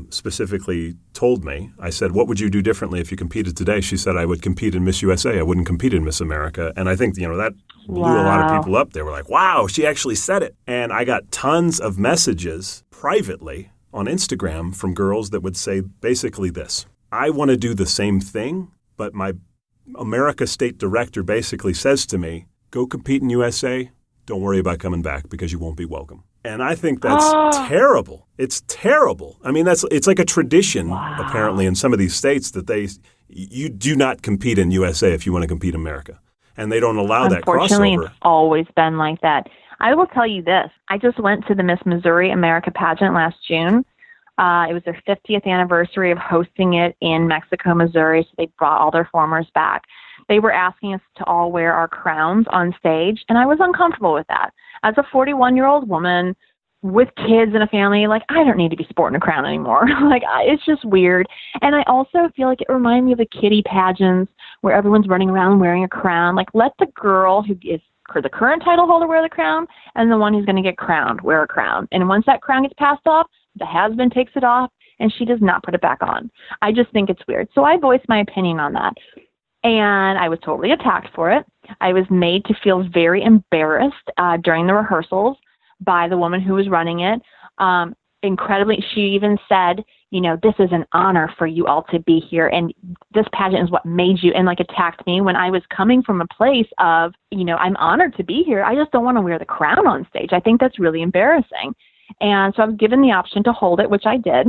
specifically told me, I said, what would you do differently if you competed today? She said, I would compete in Miss USA. I wouldn't compete in Miss America. And I think, you know, that blew a lot of people up. They were like, wow, she actually said it. And I got tons of messages privately on Instagram from girls that would say basically this: I want to do the same thing, but my America state director basically says to me, go compete in USA. Don't worry about coming back because you won't be welcome. And I think that's terrible. It's terrible. I mean, it's like a tradition, apparently, in some of these states that you do not compete in USA if you want to compete in America. And they don't allow that crossover. Unfortunately, it's always been like that. I will tell you this. I just went to the Miss Missouri America pageant last June. It was their 50th anniversary of hosting it in Mexico, Missouri, so they brought all their formers back. They were asking us to all wear our crowns on stage, and I was uncomfortable with that. As a 41-year-old woman with kids and a family, like, I don't need to be sporting a crown anymore. It's just weird. And I also feel like it reminded me of the kiddie pageants where everyone's running around wearing a crown. Like, let the girl who is the current title holder wear the crown, and the one who's going to get crowned wear a crown. And once that crown gets passed off, the has-been takes it off, and she does not put it back on. I just think it's weird. So I voiced my opinion on that. And I was totally attacked for it. I was made to feel very embarrassed during the rehearsals by the woman who was running it. Incredibly, she even said, this is an honor for you all to be here, and this pageant is what made you, and attacked me when I was coming from a place of, I'm honored to be here. I just don't want to wear the crown on stage. I think that's really embarrassing. And so I was given the option to hold it, which I did.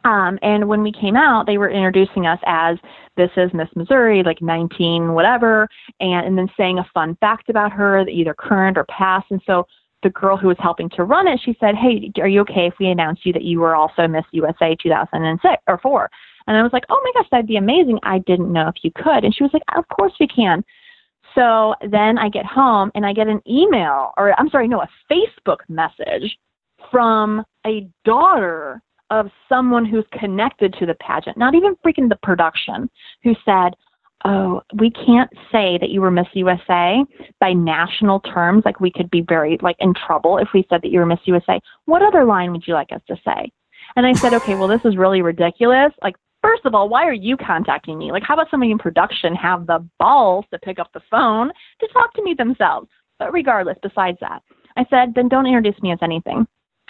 And when we came out, they were introducing us as, this is Miss Missouri, 19 whatever, and then saying a fun fact about her, either current or past. And so the girl who was helping to run it, she said, hey, are you okay if we announce you that you were also Miss USA 2006 or 4? And I was like, oh my gosh, that'd be amazing. I didn't know if you could. And she was like, of course we can. So then I get home and I get an email, a Facebook message from a daughter of someone who's connected to the pageant, not even freaking the production, who said, oh, we can't say that you were Miss USA by national terms. We could be very, in trouble if we said that you were Miss USA. What other line would you like us to say? And I said, okay, well, this is really ridiculous. First of all, why are you contacting me? How about somebody in production have the balls to pick up the phone to talk to me themselves? But regardless, besides that, I said, then don't introduce me as anything.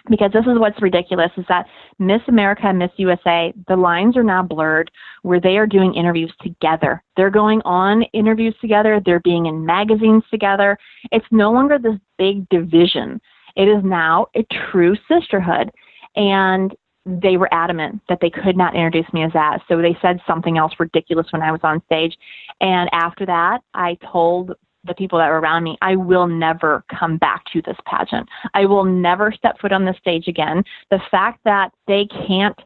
Because this is what's ridiculous, is that Miss America and Miss USA, the lines are now blurred where they are doing interviews together. They're going on interviews together. They're being in magazines together. It's no longer this big division. It is now a true sisterhood. And they were adamant that they could not introduce me as that. So they said something else ridiculous when I was on stage. And after that, I told the people that were around me, I will never come back to this pageant. I will never step foot on this stage again. The fact that they can't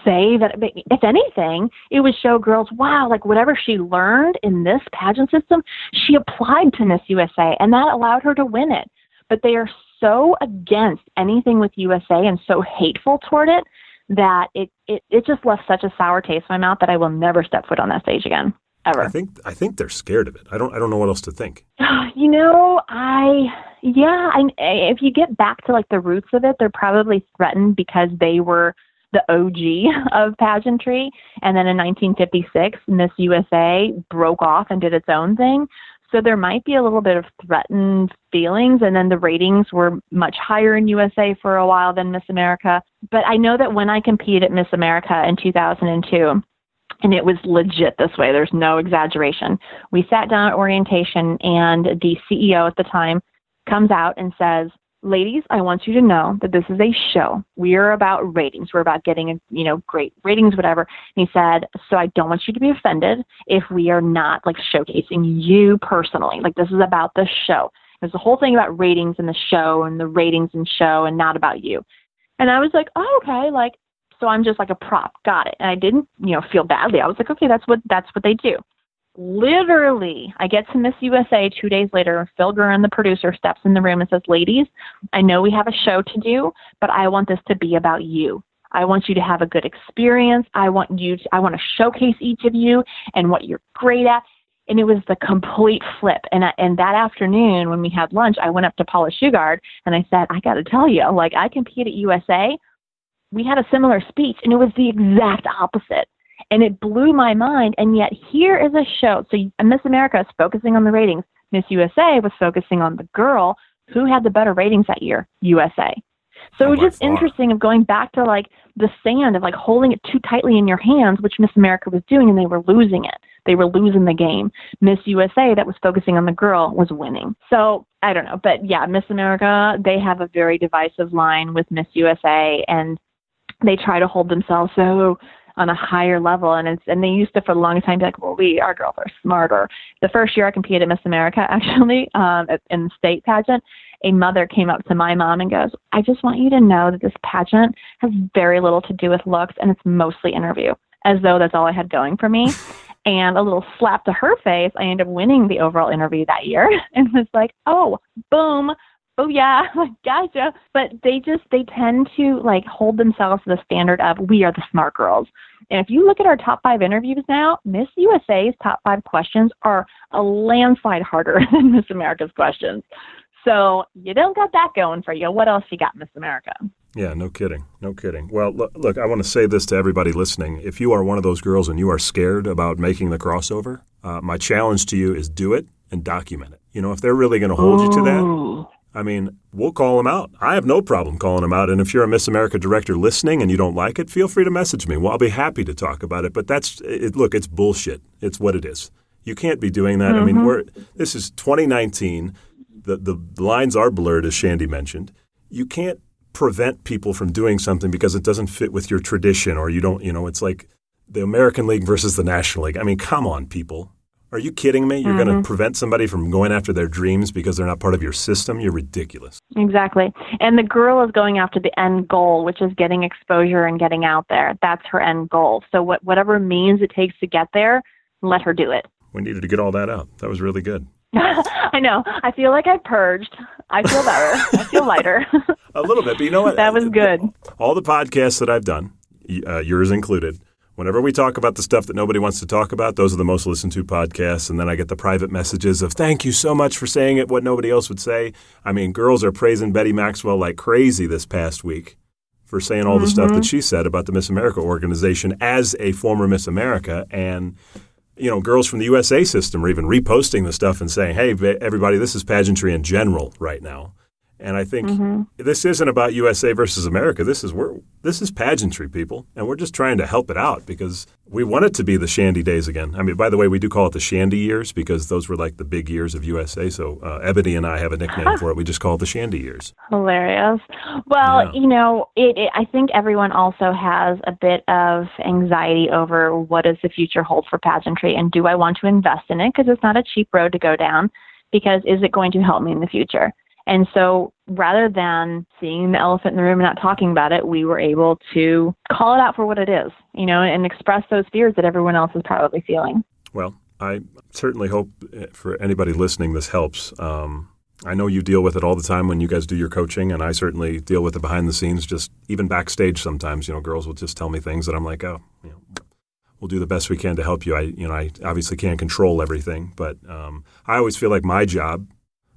say that, if anything, it would show girls, wow, whatever she learned in this pageant system, she applied to Miss USA, and that allowed her to win it. But they are so against anything with USA and so hateful toward it that it just left such a sour taste in my mouth that I will never step foot on that stage again. Ever. I think they're scared of it. I don't know what else to think. If you get back to the roots of it, they're probably threatened because they were the OG of pageantry. And then in 1956, Miss USA broke off and did its own thing. So there might be a little bit of threatened feelings. And then the ratings were much higher in USA for a while than Miss America. But I know that when I competed at Miss America in 2002, and it was legit this way, there's no exaggeration, we sat down at orientation, and the CEO at the time comes out and says, ladies, I want you to know that this is a show. We are about ratings. We're about getting, great ratings, whatever. And he said, so I don't want you to be offended if we are not showcasing you personally. This is about the show. There's the whole thing about ratings in the show and the ratings in show and not about you. And I was like, oh, okay. So I'm just a prop. Got it. And I didn't, feel badly. I was like, okay, that's what they do. Literally, I get to Miss USA 2 days later. Phil Gurin, the producer, steps in the room and says, ladies, I know we have a show to do, but I want this to be about you. I want you to have a good experience. I want to showcase each of you and what you're great at. And it was the complete flip. And that afternoon when we had lunch, I went up to Paula Shugard and I said, I got to tell you, I compete at USA. We had a similar speech, and it was the exact opposite. And it blew my mind, and yet here is a show. So Miss America is focusing on the ratings. Miss USA was focusing on the girl who had the better ratings that year, USA. So it was just far. interesting of going back to like the sand of like holding it too tightly in your hands, which Miss America was doing, and they were losing it. They were losing the game. Miss USA, that was focusing on the girl, was winning. So I don't know. But yeah, Miss America, they have a very divisive line with Miss USA, and they try to hold themselves so on a higher level. And they used to, for a long time, be like, well, our girls are smarter. The first year I competed at Miss America, actually, in the state pageant, a mother came up to my mom and goes, I just want you to know that this pageant has very little to do with looks, and it's mostly interview, as though that's all I had going for me. And a little slap to her face, I ended up winning the overall interview that year, and was like, oh, boom. Oh yeah, like gotcha. But they tend to like hold themselves to the standard of we are the smart girls. And if you look at our top 5 interviews now, Miss USA's top 5 questions are a landslide harder than Miss America's questions. So you don't got that going for you. What else you got, Miss America? Yeah, no kidding. No kidding. Well, look, I want to say this to everybody listening. If you are one of those girls and you are scared about making the crossover, my challenge to you is do it and document it. You know, if they're really going to hold you to that, I mean, we'll call them out. I have no problem calling them out. And if you're a Miss America director listening and you don't like it, feel free to message me. Well, I'll be happy to talk about it. But look, it's bullshit. It's what it is. You can't be doing that. Mm-hmm. I mean, this is 2019. The lines are blurred, as Shandi mentioned. You can't prevent people from doing something because it doesn't fit with your tradition, or you don't, it's like the American League versus the National League. I mean, come on, people. Are you kidding me? You're going to prevent somebody from going after their dreams because they're not part of your system? You're ridiculous. Exactly. And the girl is going after the end goal, which is getting exposure and getting out there. That's her end goal. So whatever means it takes to get there, let her do it. We needed to get all that out. That was really good. I know. I feel like I purged. I feel better. I feel lighter. A little bit, but you know what? That was good. All the podcasts that I've done, yours included, whenever we talk about the stuff that nobody wants to talk about, those are the most listened to podcasts. And then I get the private messages of, thank you so much for saying it, what nobody else would say. I mean, girls are praising Betty Maxwell like crazy this past week for saying all the stuff that she said about the Miss America organization as a former Miss America. And girls from the USA system are even reposting the stuff and saying, hey, everybody, this is pageantry in general right now. And I think this isn't about USA versus America. This is pageantry, people. And we're just trying to help it out because we want it to be the Shandi days again. I mean, by the way, we do call it the Shandi years because those were like the big years of USA. So Ebony and I have a nickname for it. We just call it the Shandi years. Hilarious. Well, yeah. I think everyone also has a bit of anxiety over what does the future hold for pageantry and do I want to invest in it? Because it's not a cheap road to go down because is it going to help me in the future? And so rather than seeing the elephant in the room and not talking about it, we were able to call it out for what it is, and express those fears that everyone else is probably feeling. Well, I certainly hope for anybody listening this helps. I know you deal with it all the time when you guys do your coaching, and I certainly deal with it behind the scenes, just even backstage sometimes. Girls will just tell me things that I'm like, we'll do the best we can to help you. I obviously can't control everything, but I always feel like my job,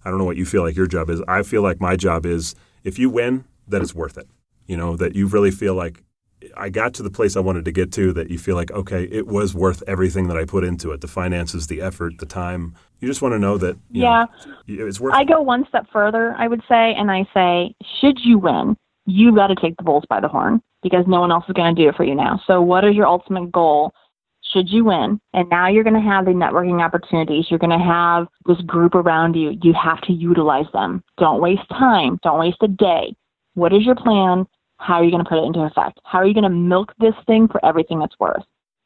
I don't know what you feel like your job is. I feel like my job is if you win, that it's worth it. That you really feel like I got to the place I wanted to get to, that you feel like, okay, it was worth everything that I put into it, the finances, the effort, the time. You just want to know that it's worth it. I go one step further, I would say, and I say, should you win, you've got to take the bulls by the horn because no one else is going to do it for you now. So what is your ultimate goal? Should you win, and now you're going to have the networking opportunities, you're going to have this group around you, you have to utilize them. Don't waste time. Don't waste a day. What is your plan? How are you going to put it into effect? How are you going to milk this thing for everything it's worth?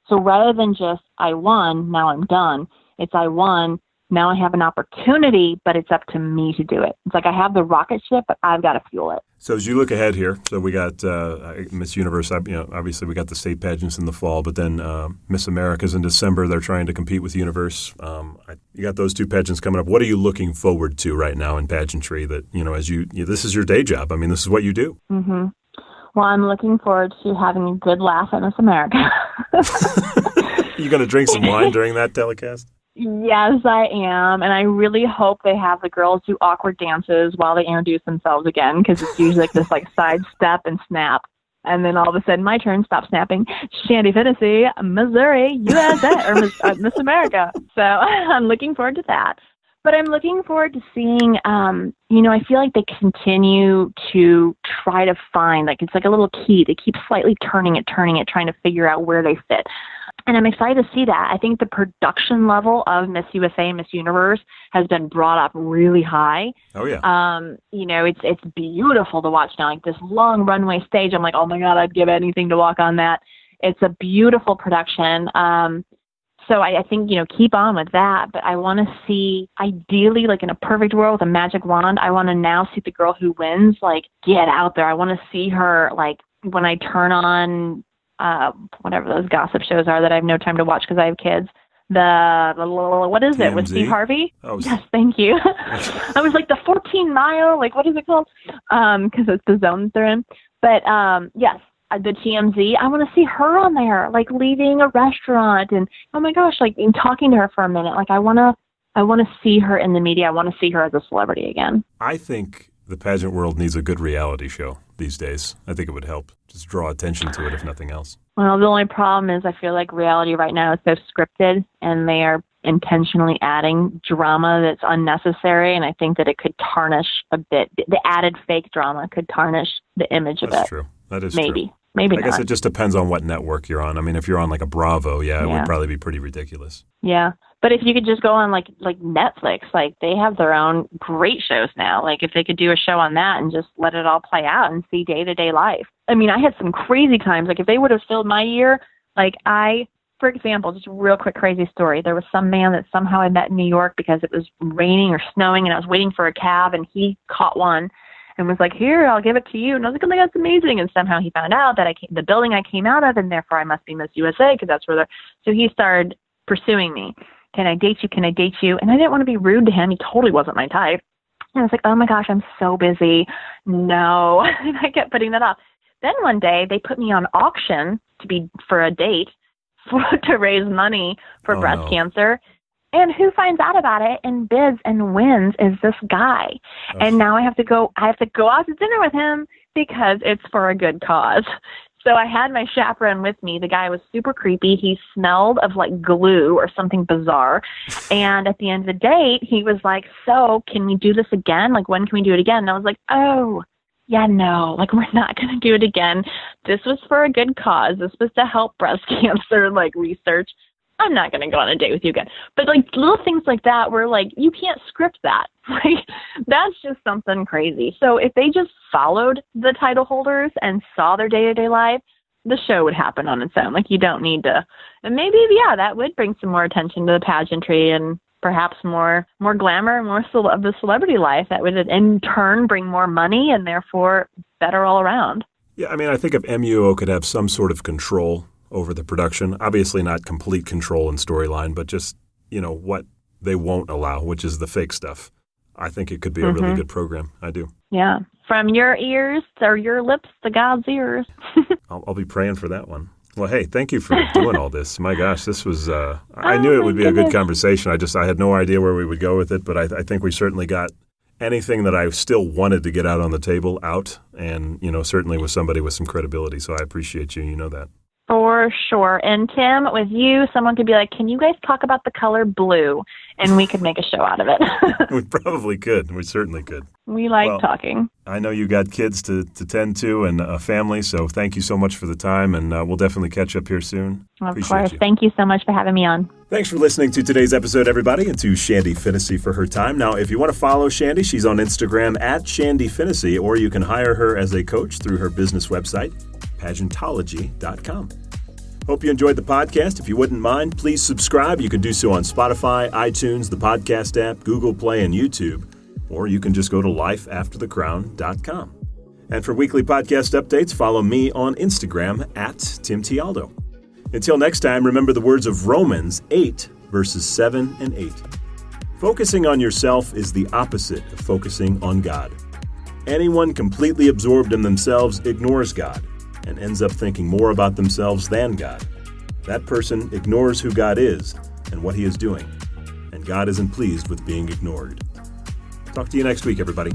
So rather than just, I won, now I'm done, it's I won, now I have an opportunity, but it's up to me to do it. It's like I have the rocket ship, but I've got to fuel it. So as you look ahead here, so we got Miss Universe, obviously we got the state pageants in the fall, but then Miss America's in December. They're trying to compete with Universe. You got those 2 pageants coming up. What are you looking forward to right now in pageantry that, as this is your day job? I mean, this is what you do. Mm-hmm. Well, I'm looking forward to having a good laugh at Miss America. You going to drink some wine during that telecast? Yes, I am. And I really hope they have the girls do awkward dances while they introduce themselves again, because it's usually like this side step and snap. And then all of a sudden, my turn, stop snapping. Shandi Finnessey, Missouri, USA, or Miss America. So I'm looking forward to that. But I'm looking forward to seeing, I feel like they continue to try to find, like, it's like a little key. They keep slightly turning it, trying to figure out where they fit. And I'm excited to see that. I think the production level of Miss USA and Miss Universe has been brought up really high. Oh, yeah. It's beautiful to watch now, like this long runway stage. I'm like, oh my God, I'd give anything to walk on that. It's a beautiful production. So I think, keep on with that. But I want to see, ideally, like in a perfect world with a magic wand, I want to now see the girl who wins, like, get out there. I want to see her, like, when I turn on whatever those gossip shows are that I have no time to watch because I have kids. What is it, with Steve Harvey? Oh, yes, thank you. I was like, the 14 mile, like, what is it called? Because it's the zone they're in. But yes. The TMZ, I want to see her on there, like leaving a restaurant and, oh my gosh, like talking to her for a minute. Like I want to see her in the media. I want to see her as a celebrity again. I think the pageant world needs a good reality show these days. I think it would help just draw attention to it, if nothing else. Well, the only problem is I feel like reality right now is so scripted and they are intentionally adding drama that's unnecessary. And I think that it could tarnish a bit. The added fake drama could tarnish the image of it. That's true. That is maybe. true. Maybe I not. guess it just depends on what network you're on. I mean, if you're on like a Bravo, it would probably be pretty ridiculous. Yeah. But if you could just go on like Netflix, like they have their own great shows now. Like if they could do a show on that and just let it all play out and see day-to-day life. I mean, I had some crazy times. Like if they would have filled my year, for example, just a real quick crazy story. There was some man that somehow I met in New York because it was raining or snowing and I was waiting for a cab and he caught one. And was like, here, I'll give it to you. And I was like, oh my God, that's amazing. And somehow he found out that the building I came out of, and therefore I must be Miss USA because that's where they're. So he started pursuing me. Can I date you? Can I date you? And I didn't want to be rude to him. He totally wasn't my type. And I was like, oh my gosh, I'm so busy. No. And I kept putting that off. Then one day they put me on auction for a date to raise money for breast cancer. And who finds out about it and bids and wins is this guy. Oh. And now I have to go out to dinner with him because it's for a good cause. So I had my chaperone with me. The guy was super creepy. He smelled of like glue or something bizarre. And at the end of the date, he was like, so can we do this again? Like, when can we do it again? And I was like, oh, yeah, no, like we're not going to do it again. This was for a good cause. This was to help breast cancer, like research. I'm not going to go on a date with you again. But like little things like that where like you can't script that. Like that's just something crazy. So if they just followed the title holders and saw their day-to-day life, the show would happen on its own. Like you don't need to. And maybe, that would bring some more attention to the pageantry and perhaps more glamour, more of the celebrity life. That would in turn bring more money and therefore better all around. Yeah, I mean, I think if MUO could have some sort of control over the production. Obviously not complete control in storyline, but just, what they won't allow, which is the fake stuff. I think it could be a really good program. I do. Yeah. From your ears or your lips to God's ears. I'll be praying for that one. Well, hey, thank you for doing all this. My gosh, this was, I knew it would be a good conversation. I had no idea where we would go with it, but I think we certainly got anything that I still wanted to get out on the table out and, certainly with somebody with some credibility. So I appreciate you. You know that. For sure. And Tim, with you, someone could be like, can you guys talk about the color blue? And we could make a show out of it. We probably could. We certainly could. We like talking. I know you got kids to tend to and a family, so thank you so much for the time, and we'll definitely catch up here soon. Of course. Thank you so much for having me on. Thanks for listening to today's episode, everybody, and to Shandi Finnessey for her time. Now, if you want to follow Shandi, she's on Instagram at Shandi Finnessey, or you can hire her as a coach through her business website, pageantology.com. Hope you enjoyed the podcast. If you wouldn't mind, please subscribe. You can do so on Spotify, iTunes, the podcast app, Google Play, and YouTube. Or you can just go to lifeafterthecrown.com. And for weekly podcast updates, follow me on Instagram at Tim Tialdo. Until next time, remember the words of Romans 8, verses 7 and 8. Focusing on yourself is the opposite of focusing on God. Anyone completely absorbed in themselves ignores God and ends up thinking more about themselves than God. That person ignores who God is and what he is doing, and God isn't pleased with being ignored. Talk to you next week, everybody.